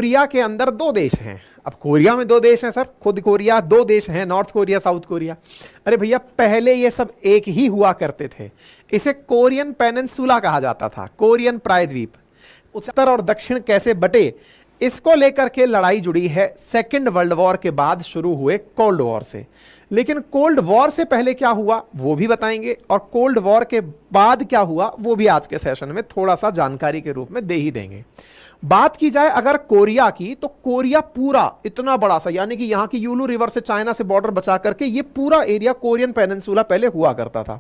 Korea के अंदर दो देश हैं। अब कोरिया में दो देश हैं सर, खुद कोरिया दो देश हैं, नॉर्थ कोरिया साउथ कोरिया। अरे भैया पहले ये सब एक ही हुआ करते थे। इसे कोरियन पेनिनसुला कहा जाता था, कोरियन प्रायद्वीप। उत्तर और दक्षिण कैसे बटे, इसको लेकर के लड़ाई जुड़ी है सेकेंड वर्ल्ड वॉर के बाद शुरू हुए कोल्ड वॉर से। लेकिन कोल्ड वॉर से पहले क्या हुआ वो भी बताएंगे, और कोल्ड वॉर के बाद क्या हुआ वो भी आज के सेशन में थोड़ा सा जानकारी के रूप में दे ही देंगे। बात की जाए अगर कोरिया की, तो कोरिया पूरा इतना बड़ा सा, यानी कि यहां की यूलू रिवर से चाइना से बॉर्डर बचा करके ये पूरा एरिया कोरियन पेनिनसुला पहले हुआ करता था।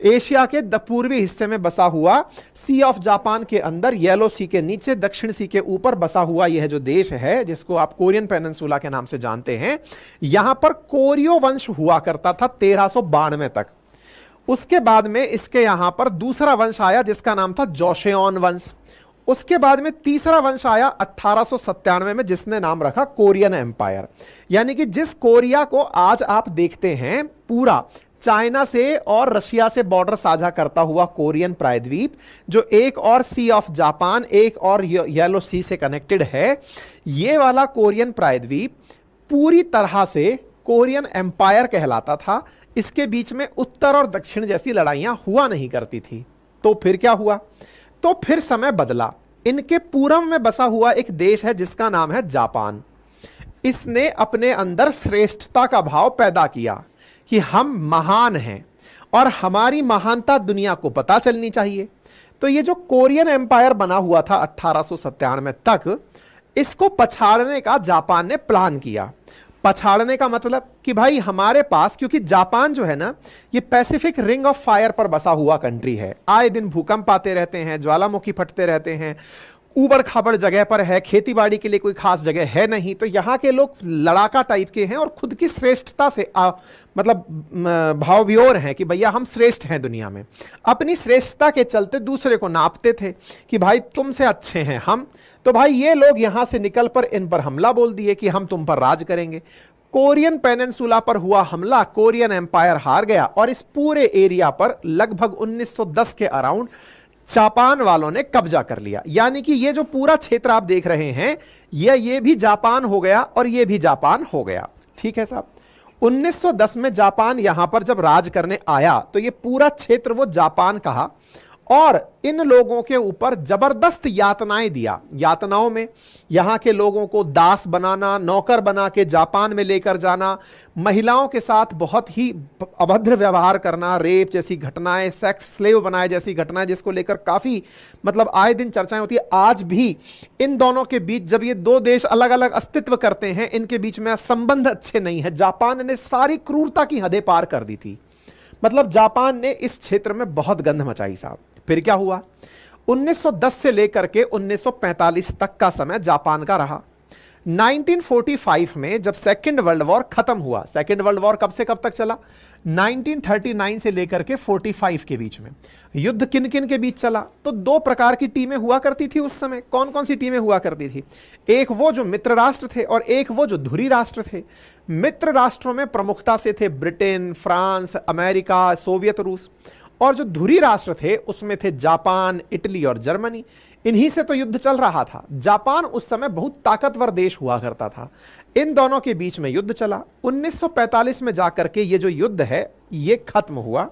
एशिया के पूर्वी हिस्से में बसा हुआ, सी ऑफ जापान के अंदर, येलो सी के नीचे, दक्षिण सी के ऊपर बसा हुआ यह जो देश है जिसको आप कोरियन पेनिनसुला के नाम से जानते हैं, यहां पर कोरियो वंश हुआ करता था 1392 तक। उसके बाद में इसके यहां पर दूसरा वंश आया जिसका नाम था जोसेओन वंश। उसके बाद में तीसरा वंश आया 1897 में जिसने नाम रखा कोरियन एम्पायर। यानी कि जिस कोरिया को आज आप देखते हैं पूरा चाइना से और रशिया से बॉर्डर साझा करता हुआ कोरियन प्रायद्वीप, जो एक और सी ऑफ जापान, एक और येलो सी से कनेक्टेड है, ये वाला कोरियन प्रायद्वीप पूरी तरह से कोरियन एम्पायर कहलाता था। इसके बीच में उत्तर और दक्षिण जैसी लड़ाइयां हुआ नहीं करती थी। तो फिर क्या हुआ, तो फिर समय बदला। इनके पूर्व में बसा हुआ एक देश है जिसका नाम है जापान। इसने अपने अंदर श्रेष्ठता का भाव पैदा किया कि हम महान हैं और हमारी महानता दुनिया को पता चलनी चाहिए। तो ये जो कोरियन एम्पायर बना हुआ था 1897 तक, इसको पछाड़ने का जापान ने प्लान किया। पछाड़ने का मतलब कि भाई हमारे पास, क्योंकि जापान जो है ना ये पैसिफिक रिंग ऑफ फायर पर बसा हुआ कंट्री है, आए दिन भूकंप आते रहते हैं, ज्वालामुखी फटते रहते हैं, ऊबड़ खाबड़ जगह पर है, खेती बाड़ी के लिए कोई खास जगह है नहीं। तो यहाँ के लोग लड़ाका टाइप के हैं और खुद की श्रेष्ठता से मतलब भाव विओर हैं कि भैया हम श्रेष्ठ हैं दुनिया में। अपनी श्रेष्ठता के चलते दूसरे को नापते थे कि भाई तुमसे अच्छे हैं हम। तो भाई ये लोग यहां से निकल पर इन पर हमला बोल दिए कि हम तुम पर राज करेंगे। कोरियन पेनिनसुला पर हुआ हमला, कोरियन एम्पायर हार गया और इस पूरे एरिया पर लगभग 1910 के अराउंड जापान वालों ने कब्जा कर लिया। यानी कि ये जो पूरा क्षेत्र आप देख रहे हैं ये भी जापान हो गया और ये भी जापान हो गया। ठीक है साहब। 1910 में जापान यहां पर जब राज करने आया तो ये पूरा क्षेत्र वो जापान कहा और इन लोगों के ऊपर जबरदस्त यातनाएं दिया। यातनाओं में यहां के लोगों को दास बनाना, नौकर बना के जापान में लेकर जाना, महिलाओं के साथ बहुत ही अभद्र व्यवहार करना, रेप जैसी घटनाएं, सेक्स स्लेव बनाए जैसी घटनाएं, जिसको लेकर काफी मतलब आए दिन चर्चाएं होती है। आज भी इन दोनों के बीच, जब ये दो देश अलग अलग अस्तित्व करते हैं, इनके बीच में संबंध अच्छे नहीं है। जापान ने सारी क्रूरता की हदें पार कर दी थी। मतलब जापान ने इस क्षेत्र में बहुत गंध मचाई साहब। फिर क्या हुआ, 1910 से लेकर के 1945 तक का समय जापान का रहा। 1945 में जब सेकेंड वर्ल्ड वॉर खत्म हुआ, सेकेंड वर्ल्ड वॉर कब से कब तक चला, 1939 से लेकर के 45 के बीच में। युद्ध किन किन के बीच चला, तो दो प्रकार की टीमें हुआ करती थी उस समय। कौन कौन सी टीमें हुआ करती थी, एक वो जो मित्र राष्ट्र थे और एक वो जो धुरी राष्ट्र थे। मित्र राष्ट्रों में प्रमुखता से थे ब्रिटेन, फ्रांस, अमेरिका, सोवियत रूस, और जो धुरी राष्ट्र थे उसमें थे जापान, इटली और जर्मनी। इन्हीं से तो युद्ध चल रहा था। जापान उस समय बहुत ताकतवर देश हुआ करता था। इन दोनों के बीच में युद्ध चला। 1945 में जाकर के ये जो युद्ध है ये खत्म हुआ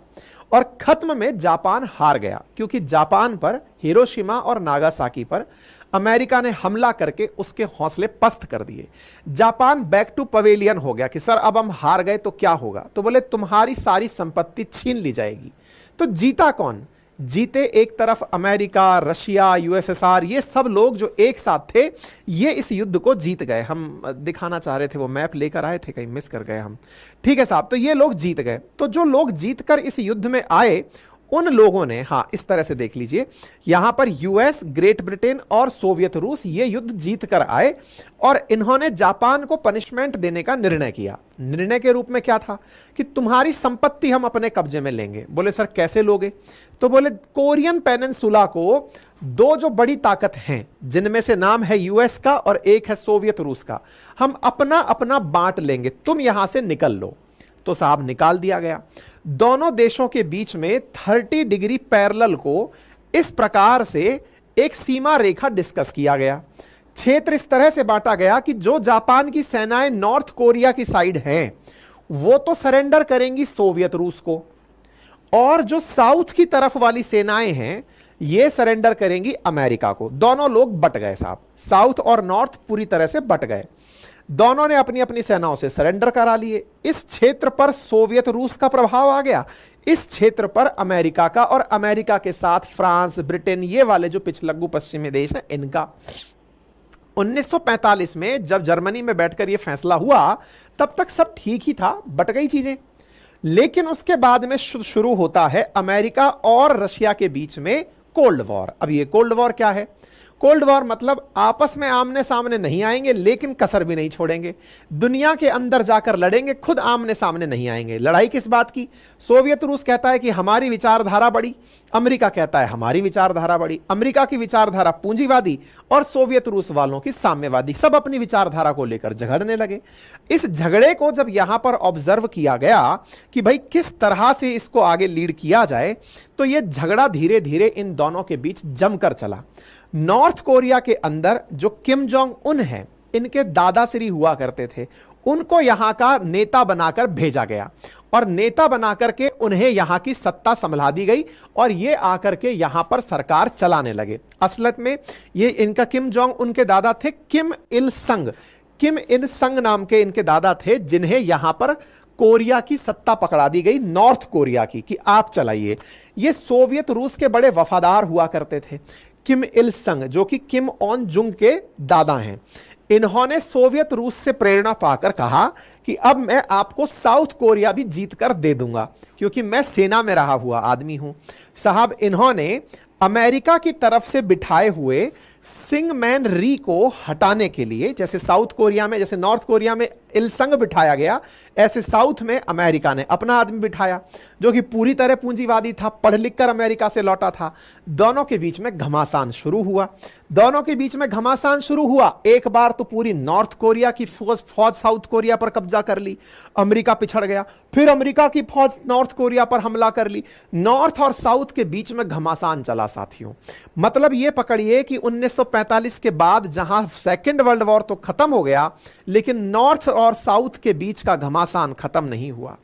और खत्म में जापान हार गया, क्योंकि जापान पर, हिरोशिमा और नागासाकी पर अमेरिका ने हमला करके उसके हौसले पस्त कर दिए। जापान बैक टू पवेलियन हो गया कि सर अब हम हार गए तो क्या होगा, तो बोले तुम्हारी सारी संपत्ति छीन ली जाएगी। तो जीता कौन, जीते एक तरफ अमेरिका, रशिया, यूएसएसआर, ये सब लोग जो एक साथ थे ये इस युद्ध को जीत गए। हम दिखाना चाह रहे थे, वो मैप लेकर आए थे, कहीं मिस कर गए हम। ठीक है साहब, तो ये लोग जीत गए। तो जो लोग जीतकर इस युद्ध में आए उन लोगों ने, हाँ इस तरह से देख लीजिए, यहां पर यूएस, ग्रेट ब्रिटेन और सोवियत रूस ये युद्ध जीत कर आए और इन्होंने जापान को पनिशमेंट देने का निर्णय किया। निर्णय के रूप में क्या था कि तुम्हारी संपत्ति हम अपने कब्जे में लेंगे। बोले सर कैसे लोगे, तो बोले कोरियन पेनिनसुला को दो जो बड़ी ताकत हैं जिनमें से नाम है यूएस का और एक है सोवियत रूस का, हम अपना अपना बांट लेंगे, तुम यहां से निकल लो। तो साहब निकाल दिया गया। दोनों देशों के बीच में 30 डिग्री पैरेलल को इस प्रकार से एक सीमा रेखा डिस्कस किया गया। क्षेत्र इस तरह से बांटा गया कि जो जापान की सेनाएं नॉर्थ कोरिया की साइड हैं वो तो सरेंडर करेंगी सोवियत रूस को, और जो साउथ की तरफ वाली सेनाएं हैं ये सरेंडर करेंगी अमेरिका को। दोनों लोग बट गए साहब, साउथ और नॉर्थ पूरी तरह से बट गए। दोनों ने अपनी अपनी सेनाओं से सरेंडर करा लिए। इस क्षेत्र पर सोवियत रूस का प्रभाव आ गया, इस क्षेत्र पर अमेरिका का, और अमेरिका के साथ फ्रांस, ब्रिटेन, ये वाले जो पिछलग्गू पश्चिमी देश हैं इनका। 1945 में जब जर्मनी में बैठकर यह फैसला हुआ तब तक सब ठीक ही था, बट गई चीजें। लेकिन उसके बाद में शुरू होता है अमेरिका और रशिया के बीच में कोल्ड वॉर। अब ये कोल्ड वॉर क्या है? कोल्ड वॉर मतलब आपस में आमने सामने नहीं आएंगे लेकिन कसर भी नहीं छोड़ेंगे, दुनिया के अंदर जाकर लड़ेंगे, खुद आमने सामने नहीं आएंगे। लड़ाई किस बात की? सोवियत रूस कहता है कि हमारी विचारधारा बड़ी, अमेरिका कहता है हमारी विचारधारा बड़ी। अमेरिका की विचारधारा पूंजीवादी और सोवियत रूस वालों की साम्यवादी, सब अपनी विचारधारा को लेकर झगड़ने लगे। इस झगड़े को जब यहां पर ऑब्जर्व किया गया कि भाई किस तरह से इसको आगे लीड किया जाए, तो यह झगड़ा धीरे धीरे इन दोनों के बीच जमकर चला। नॉर्थ कोरिया के अंदर जो किम जोंग उन है, इनके दादाश्री हुआ करते थे, उनको यहां का नेता बनाकर भेजा गया और नेता बनाकर के उन्हें यहां की सत्ता संभला दी गई और ये आकर के यहां पर सरकार चलाने लगे। असलियत में ये इनका किम जोंग उनके दादा थे किम इल संग। किम इल संग नाम के इनके दादा थे जिन्हें यहां पर कोरिया की सत्ता पकड़ा दी गई, नॉर्थ कोरिया की, कि आप चलाइए। ये सोवियत रूस के बड़े वफादार हुआ करते थे। किम इल संग जो कि किम ऑन जुंग के दादा हैं, इन्होंने सोवियत रूस से प्रेरणा पाकर कहा कि अब मैं आपको साउथ कोरिया भी जीत कर दे दूंगा, क्योंकि मैं सेना में रहा हुआ आदमी हूं। साहब इन्होंने अमेरिका की तरफ से बिठाए हुए सिंगमैन री को हटाने के लिए, जैसे साउथ कोरिया में, जैसे नॉर्थ कोरिया में इलसंग बिठाया गया, ऐसे साउथ में अमेरिका ने अपना आदमी बिठाया जो कि पूरी तरह पूंजीवादी था, पढ़ लिख कर अमेरिका से लौटा था। दोनों के बीच में घमासान शुरू हुआ। एक बार तो पूरी नॉर्थ कोरिया की फौज साउथ कोरिया पर कब्जा कर ली, अमेरिका पिछड़ गया। फिर अमेरिका की फौज नॉर्थ कोरिया पर हमला कर ली। नॉर्थ और साउथ के बीच में घमासान चला साथियों। मतलब यह पकड़िए कि 1945 के बाद जहां सेकेंड वर्ल्ड वॉर तो खत्म हो गया, लेकिन नॉर्थ और साउथ के बीच का घमासान खत्म नहीं हुआ।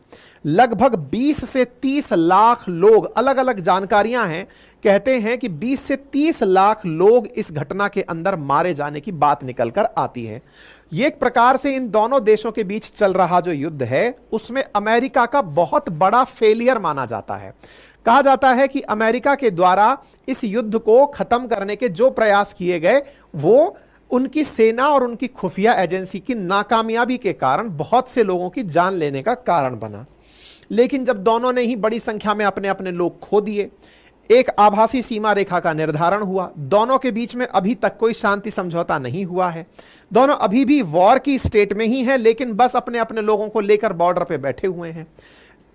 लगभग 20 से 30 लाख लोग, अलग अलग जानकारियां हैं, कहते हैं कि 20 से 30 लाख लोग इस घटना के अंदर मारे जाने की बात निकलकर आती है। ये एक प्रकार से इन दोनों देशों के बीच चल रहा जो युद्ध है उसमें अमेरिका का बहुत बड़ा फेलियर माना जाता है। कहा जाता है कि अमेरिका के द्वारा इस युद्ध को खत्म करने के जो प्रयास किए गए वो उनकी सेना और उनकी खुफिया एजेंसी की नाकामयाबी के कारण बहुत से लोगों की जान लेने का कारण बना। लेकिन जब दोनों ने ही बड़ी संख्या में अपने अपने लोग खो दिए, एक आभासी सीमा रेखा का निर्धारण हुआ। दोनों के बीच में अभी तक कोई शांति समझौता नहीं हुआ है। दोनों अभी भी वॉर की स्टेट में ही हैं, लेकिन बस अपने अपने लोगों को लेकर बॉर्डर पे बैठे हुए हैं।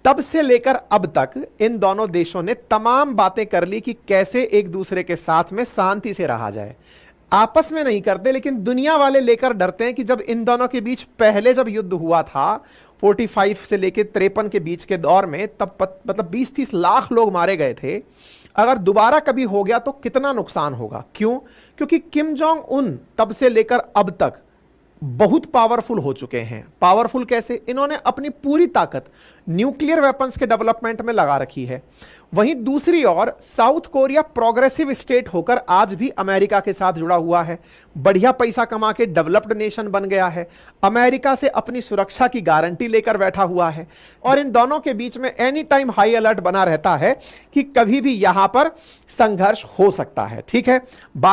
तब से लेकर अब तक इन दोनों देशों ने तमाम बातें कर ली कि कैसे एक दूसरे के साथ में शांति से रहा जाए। आपस में नहीं करते, लेकिन दुनिया वाले लेकर डरते हैं कि जब इन दोनों के बीच पहले जब युद्ध हुआ था 45 से लेकर 53 के बीच के दौर में, तब मतलब 20-30 लाख लोग मारे गए थे। अगर दोबारा कभी हो गया तो कितना नुकसान होगा? क्यों? क्योंकि किम जोंग उन तब से लेकर अब तक बहुत पावरफुल हो चुके हैं। पावरफुल कैसे? इन्होंने अपनी पूरी ताकत न्यूक्लियर वेपन्स के डेवलपमेंट में लगा रखी है। वहीं दूसरी ओर साउथ कोरिया प्रोग्रेसिव स्टेट होकर आज भी अमेरिका के साथ जुड़ा हुआ है, बढ़िया पैसा कमा के डेवलप्ड नेशन बन गया है, अमेरिका से अपनी सुरक्षा की गारंटी लेकर बैठा हुआ है, और इन दोनों के बीच में एनी टाइम हाई अलर्ट बना रहता है कि कभी भी यहां पर संघर्ष हो सकता है। ठीक है, बाकी